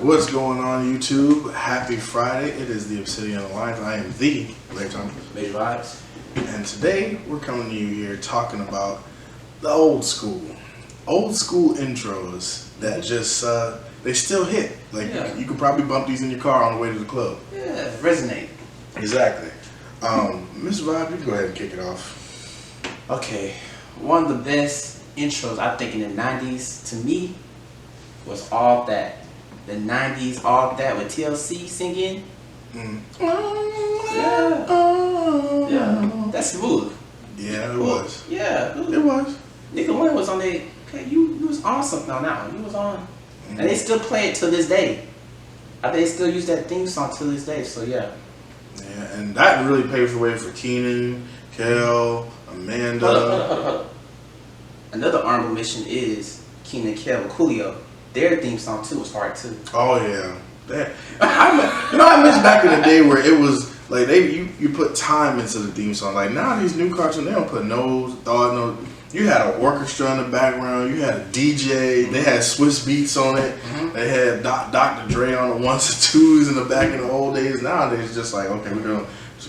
What's going on, YouTube? Happy Friday. It is the Obsidian Alliance. I am the Larry Thomas. Major vibes. And today we're coming to you here talking about the old school. Old school intros that just, they still hit. Like, you could probably bump these in your car on the way to the club. Yeah, resonate. Exactly. Mr. Vibe, you can go ahead and kick it off. Okay, one of the best intros I think in the 90s to me was All That. The 90s All That with TLC singing. Yeah, that's smooth. Yeah, it was. Yeah, it was. Nickelodeon was on there. Okay, you was on something on that one. You was on, and they still play it to this day. I think they still use that theme song to this day. So yeah. Yeah, and that really paved the way for Keenan, Kel, Amanda. Hold up. Another honorable mention is Keenan and Kel with Coolio. Their theme song too was hard too. Oh yeah, I miss back in the day where it was like you put time into the theme song. Like now these new cartoons, they don't put no thought, no. You had an orchestra in the background. You had a DJ. They had Swiss beats on it. They had Dr. Dre on the ones and twos in the back in the old days. Nowadays, it's just like, okay, we're gonna.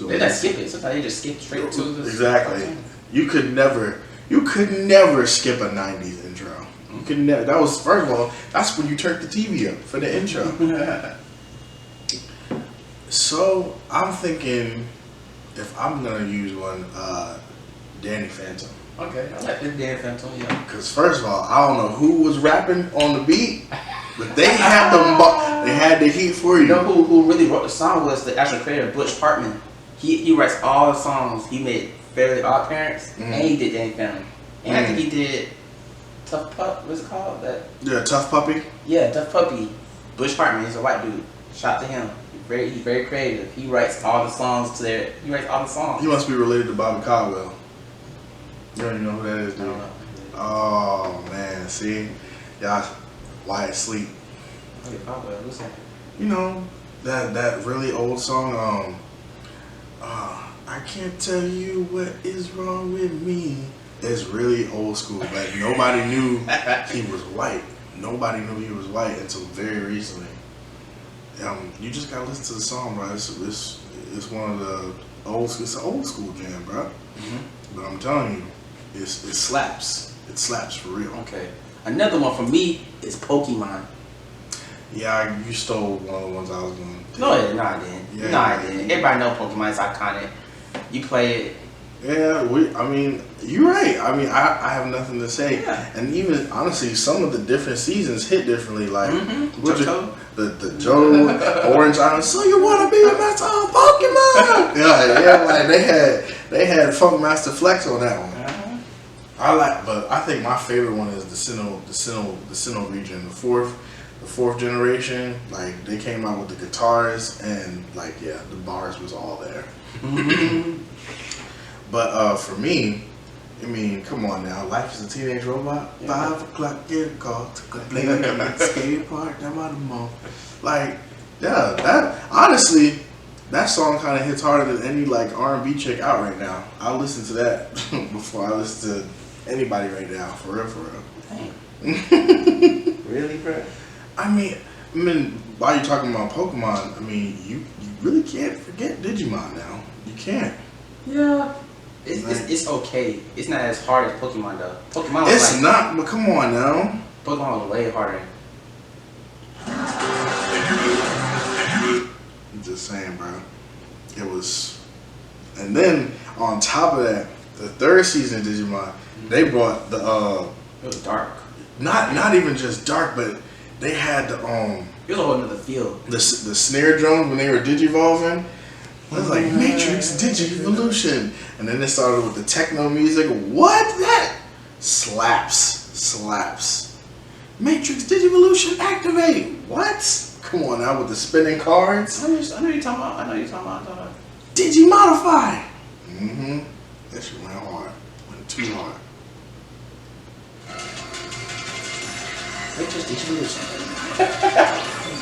They not skip it. Sometimes they just skip straight to this. Exactly. You could never skip a '90s intro. You could never. That was, first of all, that's when you turned the TV up for the intro. So I'm thinking, if I'm gonna use one, Danny Phantom. Okay, I like this Danny Phantom, yeah. Because first of all, I don't know who was rapping on the beat, but they had the heat for you. You know who really wrote the song was the actual creator, Butch Hartman. He writes all the songs. He made Fairly Odd Parents, and he did Danny Phantom. And I think he did Tough Pup. What's it called? Yeah, Tough Puppy. Yeah, Tough Puppy. Butch Hartman is a white dude. Shout to him. He's very creative. He writes all the songs He writes all the songs. He must be related to Bobby Caldwell. You don't even know who that is, dude. I don't know. Oh man, see, y'all, Wyatt Sleep. Bobby Caldwell, what's that? You know that really old song. I can't tell you what is wrong with me. It's really old school. Like nobody knew he was white. Nobody knew he was white until very recently. You just gotta listen to the song, bro. It's one of the it's an old school jam, bro. But I'm telling you, it slaps. It slaps for real. Okay. Another one for me is Pokemon. Yeah, you stole one of the ones I was going to. No, I didn't. Yeah, no, I didn't. Everybody know Pokemon is iconic. You play it. Yeah, I mean, you're right. I mean, I have nothing to say. Yeah. And even, honestly, some of the different seasons hit differently. Like, the Joe, Orange Island, so you want to be a master of Pokemon? yeah, like they had Funk Master Flex on that one. But I think my favorite one is the Sinnoh region, the fourth generation. Like they came out with the guitars and the bars was all there. But for me, I mean, come on now, Life is a Teenage Robot. 5 o'clock, get a call to play the skate park down by the mall. Like, yeah, that honestly. That song kind of hits harder than any R&B chick out right now. I'll listen to that before I listen to anybody right now, for real. Dang. Really, bro? I mean, while you're talking about Pokemon, I mean, you really can't forget Digimon now. You can't. Yeah. It's okay. It's not as hard as Pokemon though. Pokemon was it's not, but come on now. Pokemon was way harder. I'm just saying, bro. It was, and then on top of that, the third season of Digimon, they brought the It was dark. Not even just dark, but they had the It was a whole nother field. The snare drums when they were digivolving. It was like Matrix Digivolution, and then it started with the techno music. What? That slaps. Matrix Digivolution activate. What? Come on now with the spinning cards. I know you're talking about. Digimodify. That shit went hard. Went too hard. Matrix Digivolution.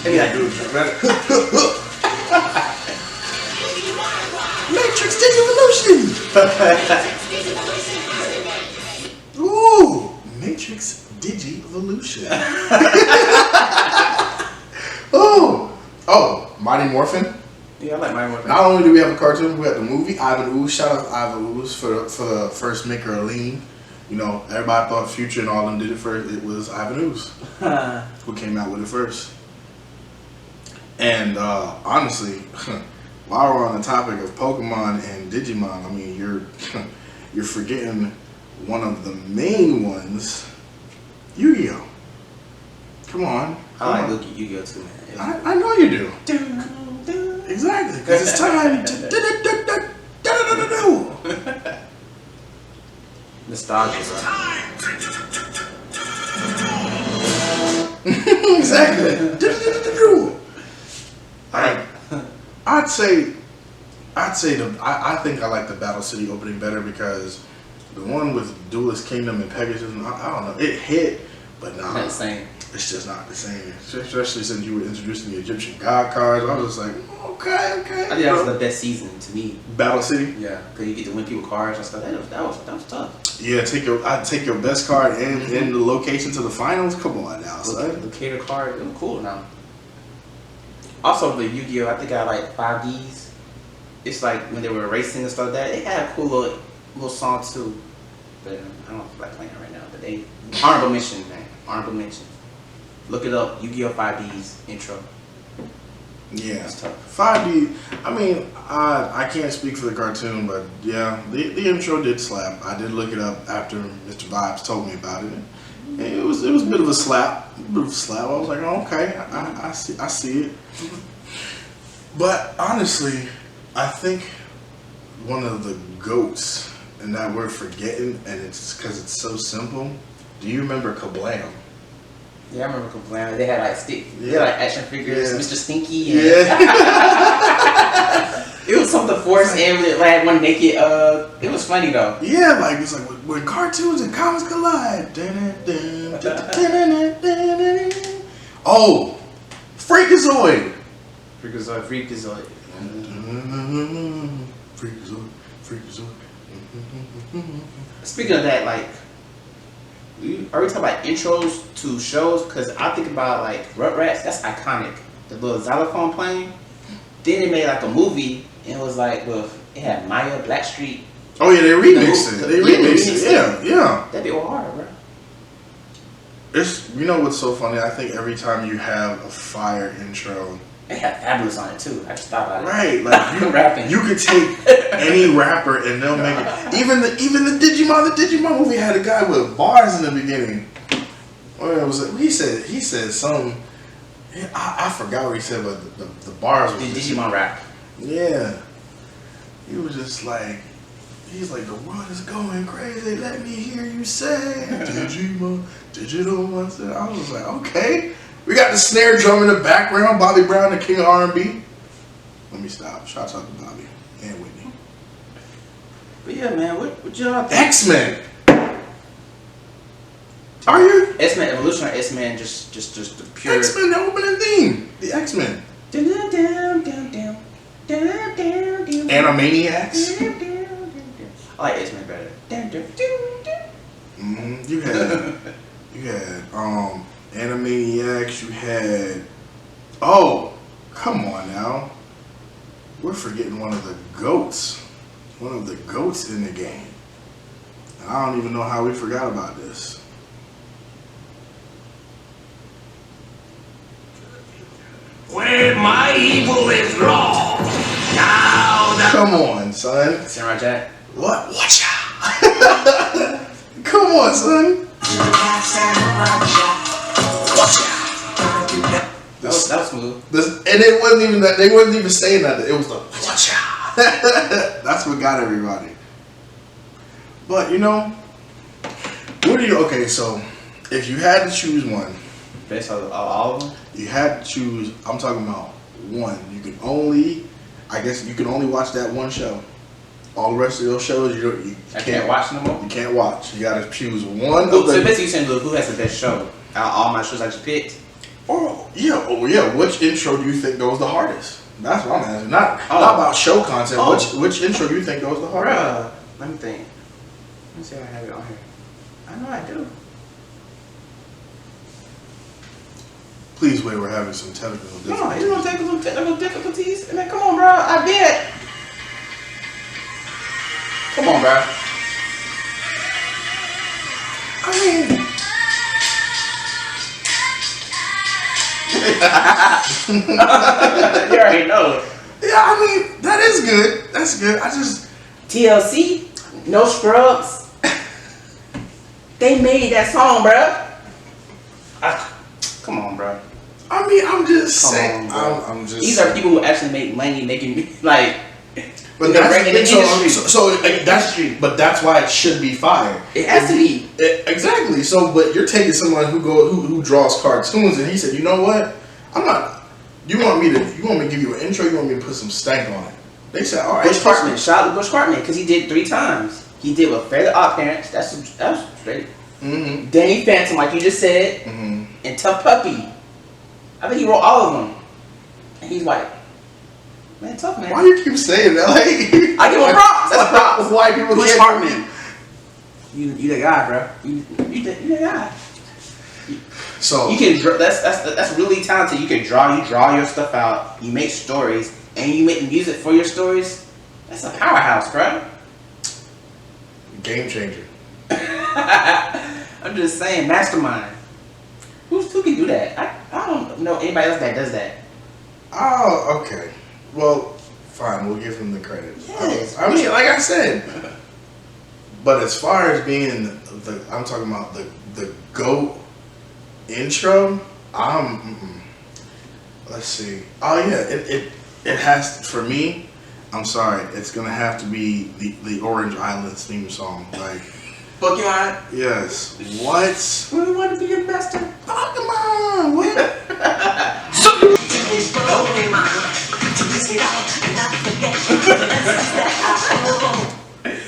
Maybe I do it better. Matrix Digivolution. Ooh, Matrix Digivolution. Oh Mighty Morphin. Yeah, I like Mighty Morphin. Not only do we have a cartoon, we have the movie Ivan Ooze. Shout out to Ivan Ooze for the first maker of Lean. You know, everybody thought Future and all them did it first. It was Ivan Ooze who came out with it first. And honestly, while we're on the topic of Pokemon and Digimon, I mean, you're forgetting one of the main ones, Yu-Gi-Oh. Come on. I like Yu-Gi-Oh too, man. I know you do. Exactly, because it's time to do. Nostalgia, bro. Exactly. I'd say I think I like the Battle City opening better because the one with Duelist Kingdom and Pegasus, I don't know, it hit, but nah, Not the same. It's just not the same. Especially since you were introducing the Egyptian God cards, I was just like, okay. I think that was the best season to me. Battle City. Yeah, because you get to win people cards and stuff. That was tough. Yeah, I'd take your best card and the location to the finals. Come on now, son. The cater card, it was cool now. Also, the Yu-Gi-Oh, I think I like 5Ds. It's like when they were racing and stuff like that. They had a cool little song too. But I don't feel like playing it right now. But they honorable mention, man. Honorable mention. Look it up. Yu-Gi-Oh 5Ds intro. Yeah, It's tough. 5D. I mean, I can't speak for the cartoon, but yeah, the intro did slap. I did look it up after Mr. Vibes told me about it. And it was a bit of a slap. I was like, oh, okay, I see it. But honestly, I think one of the GOATs, and that we're forgetting, and it's because it's so simple. Do you remember Kablam? Yeah, I remember Kablam. They had like they had like action figures, Mr. Stinky. And it was something forced and with like one naked. It was funny though. Yeah, like it's like when cartoons and comics collide. Oh, Freakazoid. Freakazoid. Freakazoid. Speaking of that, like, are we talking about intros to shows? Because I think about like Rugrats. That's iconic. The little xylophone playing. Then they made like a movie and it was like it had Maya, Blackstreet. Oh yeah, they remixed it. They remixed it. Yeah. That'd be hard, bro. It's, you know what's so funny? I think every time you have a fire intro, They had Fabulous on it too. I just thought about it. right? Like Rapping. you could take any rapper and they'll make it. Even the Digimon movie had a guy with bars in the beginning. Or it was he said some. I forgot what he said, but the bars was Digimon rap. Yeah, he was just like. He's like, the world is going crazy. Let me hear you say, Digimon, digital monster. I was like, okay. We got the snare drum in the background. Bobby Brown, the king of R&B. Let me stop. Shout out to Bobby and Whitney. But yeah, man, what y'all think? X-Men. Are you? X-Men Evolution or X-Men just the pure X-Men, the opening theme. The X-Men. Animaniacs. I like X-Men better. You had Animaniacs, you had, oh, come on now. We're forgetting one of the GOATs. One of the GOATs in the game. And I don't even know how we forgot about this. Where my evil is wrong. Now the Come on, son. Samurai Jack. What? Watch out. Come on, son. Watch out. That was smooth. And it wasn't even that. They wasn't even saying that. It was the watch out. That's what got everybody. But you know, what do you? Okay, so if you had to choose one, Best of all of them. you had to choose. I'm talking about one. You can only, I guess, you can only watch that one show. All the rest of those shows, you can't watch no more. You can't watch. You gotta choose one. So basically, you're saying who has the best show? Out of all my shows I just picked. Oh yeah. Which intro do you think goes the hardest? That's what I'm asking. Not about show content. Oh. Which intro do you think goes the hardest? Bruh, let me think. Let me see if I have it on here. I know I do. Please wait, we're having some technical difficulties. No, you don't take some technical difficulties. Man, come on, bro. I bet. Come on, bro. I mean, You already know. yeah, I mean, that is good. That's good. I just... TLC, No Scrubs. They made that song, bro. Come on, bro. I mean, I'm just Come saying. on, bro. I'm just... These are people who actually make money making, like... But in the industry. that's why it should be fire. It has to be. Exactly. So, but you're taking someone who draws cartoons, and he said, you know what? I'm not. You want me to give you an intro? You want me to put some stank on it? They said, all right. Bush Cartman. Shout out to Bush Cartman because he did 3 times. He did with Fairly Odd Parents. That's straight. Mm-hmm. Danny Phantom, like you just said, and Tough Puppy. I think he wrote all of them. And he's white. Man, tough man. Why do you keep saying that? Like, I give him props. That's props. White people. Bush Cartman. You the guy, bro. You the guy. So you can draw. That's really talented. You can draw. You draw your stuff out. You make stories, and you make music for your stories. That's a powerhouse, bro. Game changer. I'm just saying, mastermind. Who can do that? I don't know anybody else that does that. Oh, okay. Well, fine. We'll give him the credit. Yes. I mean, like I said. But as far as being I'm talking about the GOAT intro. Let's see. Oh yeah, it has for me. I'm sorry. It's gonna have to be the Orange Islands theme song. Like Pokemon. Yes. What? We want to be a master. Pokemon. What?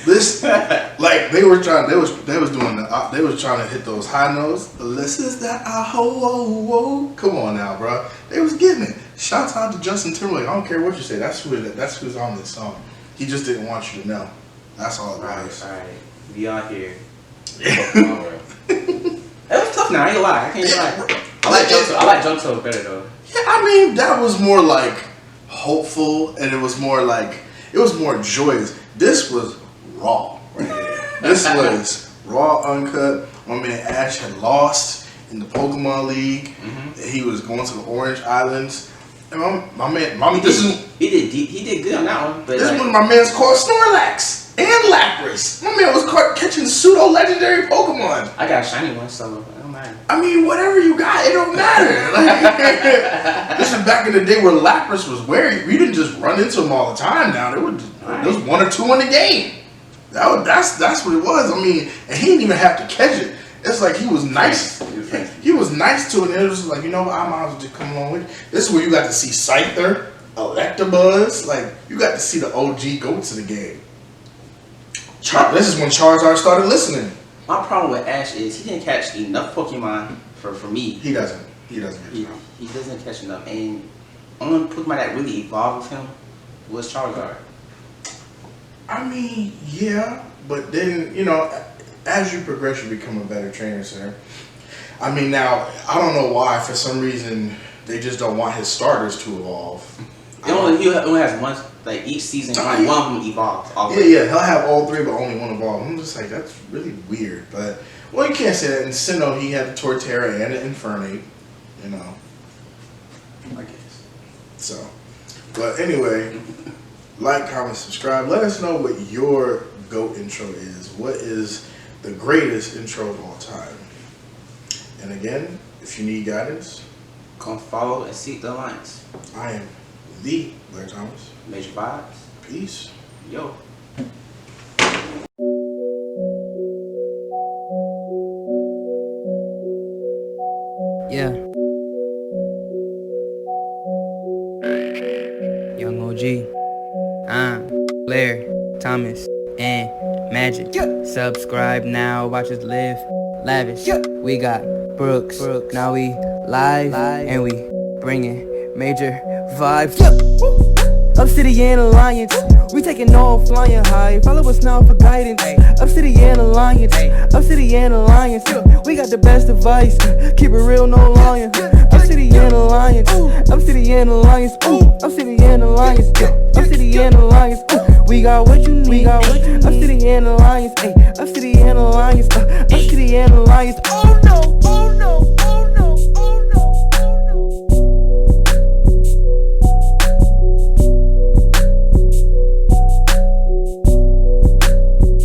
This, like they was trying to hit those high notes. This is that whoa. Come on now, bro. They was getting it. Shouts out to Justin Timberlake. I don't care what you say. That's who's on this song. He just didn't want you to know. That's all it was. All right. We out here. That was tough now. I ain't gonna lie. I can't lie. I like Johto better though. Yeah, I mean that was more like hopeful, and it was more joyous. This was raw. Right here. This was raw, uncut. My man Ash had lost in the Pokemon League. He was going to the Orange Islands. And my man, he did good on that one. But this one, my man's called Snorlax and Lapras. My man was caught catching pseudo legendary Pokemon. I got a shiny one, so it don't matter. I mean, whatever you got, it don't matter. Like, this is back in the day where Lapras was where you didn't just run into him all the time. Now there was 1 or 2 in the game. That's what it was. I mean, and he didn't even have to catch it. It's like he was nice. He was nice to it, and it was like, you know what, I might as well just come along with you. This is where you got to see Scyther, Electabuzz, like you got to see the OG goats of the game. This is when Charizard started listening. My problem with Ash is he didn't catch enough Pokemon for me. He doesn't. He doesn't catch enough, and only Pokemon that really evolved with him was Charizard. I mean, yeah, but then, you know, as you progress, you become a better trainer, sir. I mean, now, I don't know why, for some reason, they just don't want his starters to evolve. He only has one, like each season, only one of them evolves. Yeah, he'll have all 3, but only one evolve. I'm just like, that's really weird. But, well, you can't say that. In Sinnoh, he had the Torterra and the Infernape, you know. I guess. So, but anyway, like, comment, subscribe. Let us know what your GOAT intro is. What is the greatest intro of all time? And again, if you need guidance, come follow and seek the alliance. I am the Blair Thomas. Major vibes. Peace. Yo. Yeah. Young OG. Blair Thomas and Magic. Subscribe now, watch us live lavish. We got Brooks. Now we live and we bringing major vibes. Obsidian Alliance, we taking off flying high. Follow us now for guidance. Obsidian Alliance, Obsidian Alliance. We got the best advice. Keep it real, no lying. Obsidian and Alliance. Up City and Alliance. Up City and Alliance. Up City and Alliance. We got what you need. Up City and Alliance. Up City and Alliance. Up City and Alliance.